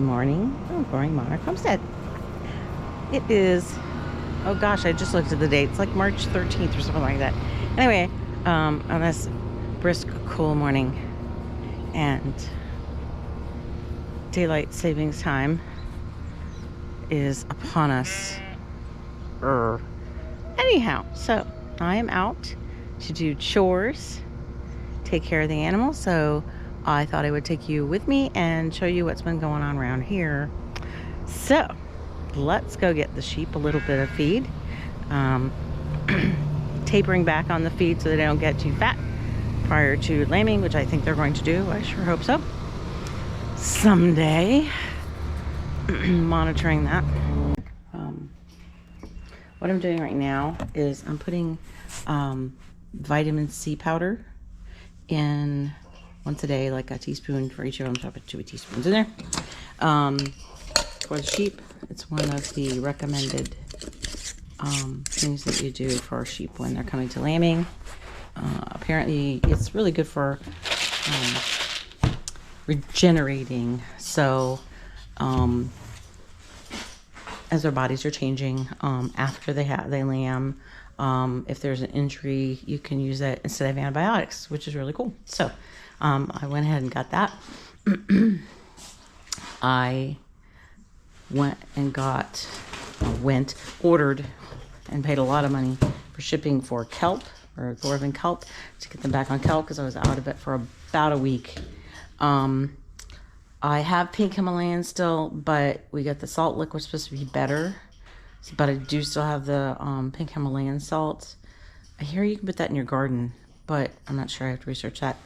morning. Oh, Boring Monarch Homestead. It is, oh gosh, I just looked at the date. It's like March 13th or something like that. Anyway, on this brisk, cool morning, and daylight savings time is upon us. Anyhow, so I am out to do chores, take care of the animals, so I thought I would take you with me and show you what's been going on around here. So let's go get the sheep a little bit of feed, tapering back on the feed so they don't get too fat prior to lambing, which I think they're going to do. I sure hope so someday. Monitoring that. What I'm doing right now is I'm putting vitamin C powder in once a day, like a teaspoon for each of them, so I put 2 teaspoons in there. For the sheep, it's one of the recommended things that you do for sheep when they're coming to lambing. Apparently, it's really good for regenerating. So, as their bodies are changing after they lamb, if there's an injury, you can use it instead of antibiotics, which is really cool. So I went ahead and got that. I ordered and paid a lot of money for shipping for kelp, or dwarven kelp, to get them back on kelp because I was out of it for about a week. I have pink Himalayan still, but we got the salt liquid supposed to be better. But I do still have the pink Himalayan salt. I hear you can put that in your garden, but I'm not sure. I have to research that.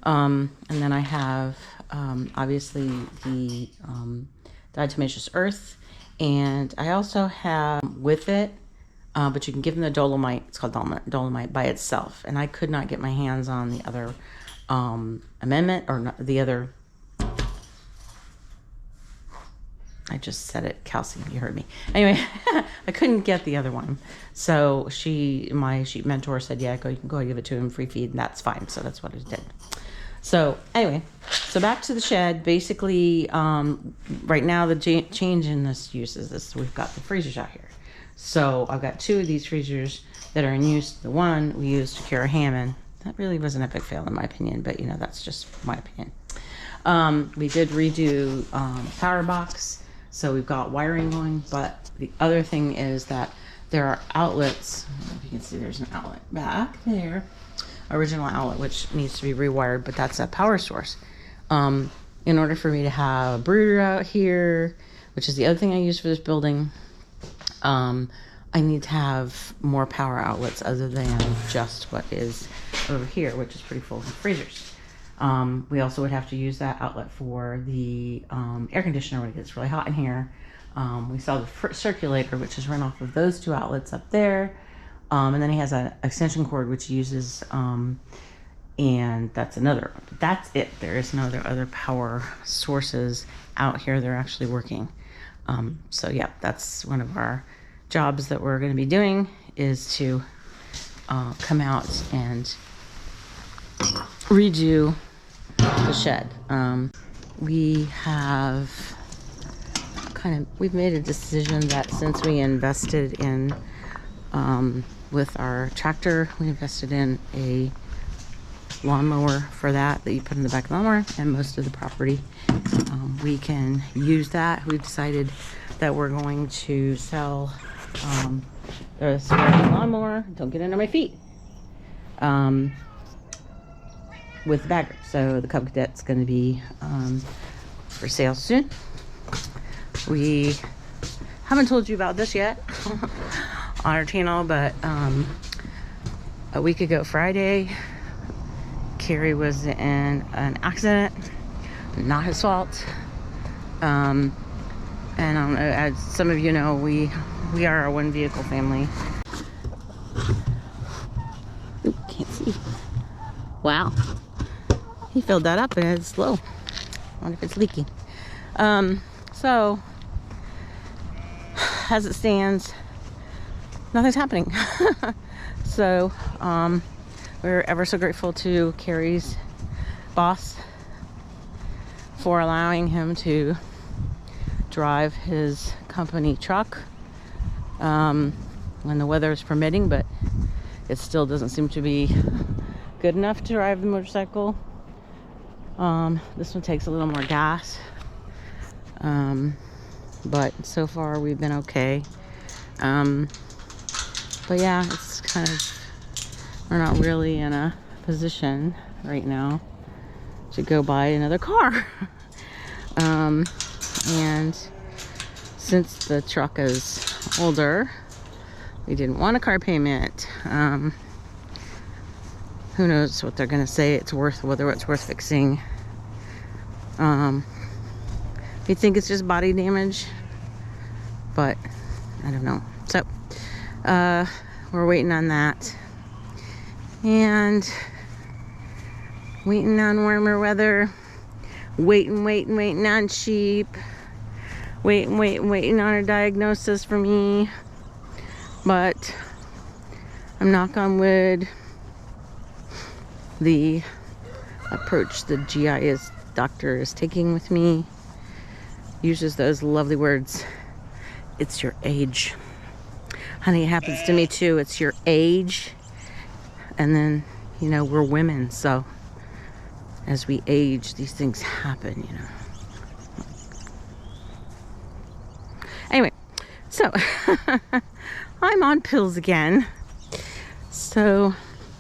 And then I have obviously the diatomaceous earth, and I also have with it, but you can give them the dolomite. It's called dolomite by itself, and I could not get my hands on the other amendment, or not, the other. I just said it, calcium, you heard me. Anyway, I couldn't get the other one. So my sheep mentor said, yeah, you can go give it to him, free feed, and that's fine. So that's what I did. So anyway, so back to the shed. Basically, right now the change in this use is this. We've got the freezers out here. So I've got 2 of these freezers that are in use. The one we use to cure ham in. That really was an epic fail in my opinion, but that's just my opinion. We did redo power box. So we've got wiring going, but the other thing is that there are outlets. I don't know if you can see, there's an outlet back there, original outlet, which needs to be rewired, but that's a power source. In order for me to have a brooder out here, which is the other thing I use for this building, I need to have more power outlets other than just what is over here, which is pretty full of freezers. We also would have to use that outlet for the air conditioner when it gets really hot in here. We saw the circulator, which is run off of those 2 outlets up there. And then he has an extension cord, which he uses, and that's another. But that's it. There is no other power sources out here. They're actually working. So yeah, that's one of our jobs that we're going to be doing, is to come out and redo the shed. We've made a decision that since we invested in with our tractor, we invested in a lawnmower for that you put in the back of the lawnmower, and most of the property we can use that. We've decided that we're going to sell the lawnmower. Don't get under my feet. With the bagger. So the Cub Cadet's going to be for sale soon. We haven't told you about this yet on our channel, but a week ago Friday, Carrie was in an accident. Not his fault. And I don't know, as some of you know, we are a 1-vehicle family. Oop, can't see. Wow. He filled that up and it's low. I wonder if it's leaking. So as it stands, nothing's happening. So we're ever so grateful to Carrie's boss for allowing him to drive his company truck when the weather is permitting, but it still doesn't seem to be good enough to drive the motorcycle. This one takes a little more gas, but so far we've been okay. But yeah, it's kind of, we're not really in a position right now to go buy another car. And since the truck is older, we didn't want a car payment. Who knows what they're gonna say it's worth, whether it's worth fixing. We think it's just body damage, but I don't know. So we're waiting on that, and waiting on warmer weather, waiting on sheep, waiting on a diagnosis for me. But I'm knock on wood, the approach the GI doctor is taking with me uses those lovely words, it's your age. Honey, it happens to me too. It's your age. And then, you know, we're women, so as we age, these things happen, you know. Anyway, so I'm on pills again. So,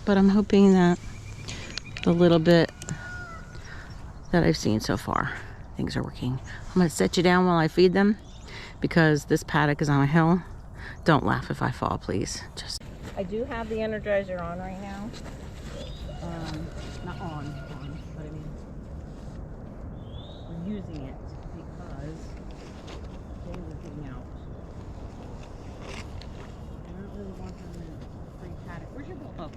but I'm hoping that the little bit that I've seen so far, things are working. I'm gonna set you down while I feed them because this paddock is on a hill. Don't laugh if I fall, please. Just. I do have the Energizer on right now. Not on, but I mean, we're using it because things are getting out. I don't really want them in a free paddock. Where's your ball?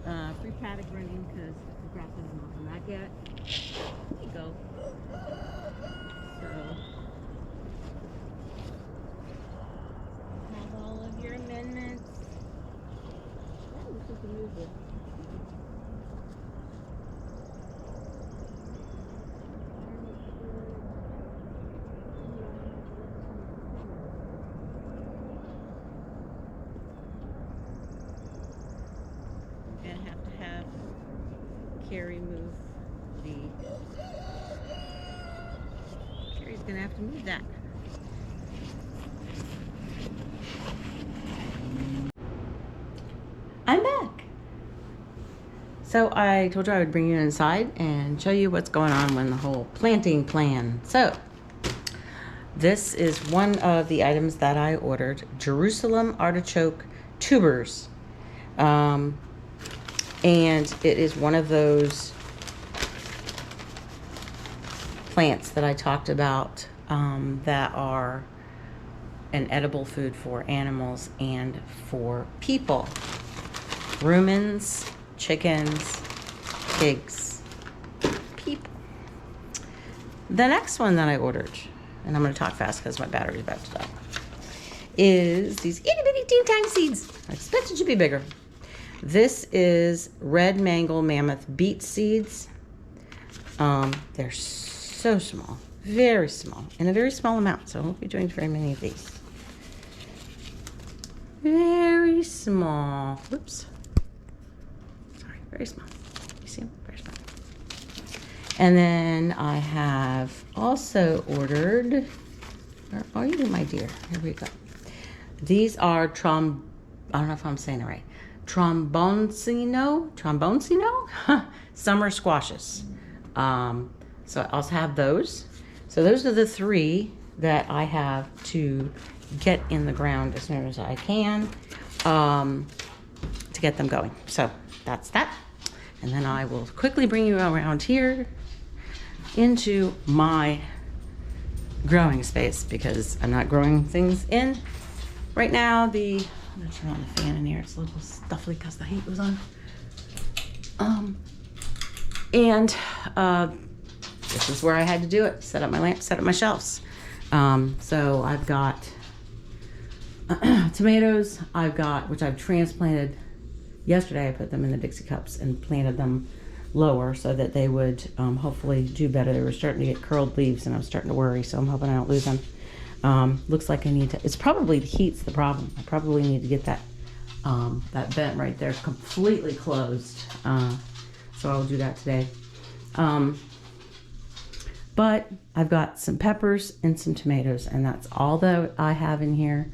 Oh, free paddock running because the grass isn't off on that yet. There you go. So, have all of your amendments. Oh, this is the movie. Carrie move the. Carrie's gonna have to move that. I'm back. So I told you I would bring you inside and show you what's going on when the whole planting plan. So this is one of the items that I ordered, Jerusalem artichoke tubers. And it is one of those plants that I talked about that are an edible food for animals and for people. Rumens, chickens, pigs, people. The next one that I ordered, and I'm going to talk fast because my battery's about to die, is these itty bitty teen tiny seeds. I expected to be bigger. This is red mango mammoth beet seeds. They're so small, very small, in a very small amount, so I won't be doing very many of these. Very small. Whoops. Sorry, very small. You see them? Very small. And then I have also ordered, where are you, my dear? Here we go. These are I don't know if I'm saying it right. Tromboncino, summer squashes. So I also have those. So those are the three that I have to get in the ground as soon as I can to get them going. So that's that. And then I will quickly bring you around here into my growing space because I'm not growing things in right now. I'm gonna turn on the fan in here. It's a little stuffy because the heat was on. This is where I had to do it. Set up my lamp, set up my shelves. So I've got tomatoes. Which I've transplanted. Yesterday I put them in the Dixie cups and planted them lower so that they would hopefully do better. They were starting to get curled leaves and I was starting to worry, so I'm hoping I don't lose them. Looks like I need to, it's probably the heat's the problem. I probably need to get that vent right there completely closed. So I'll do that today. But I've got some peppers and some tomatoes, and that's all that I have in here.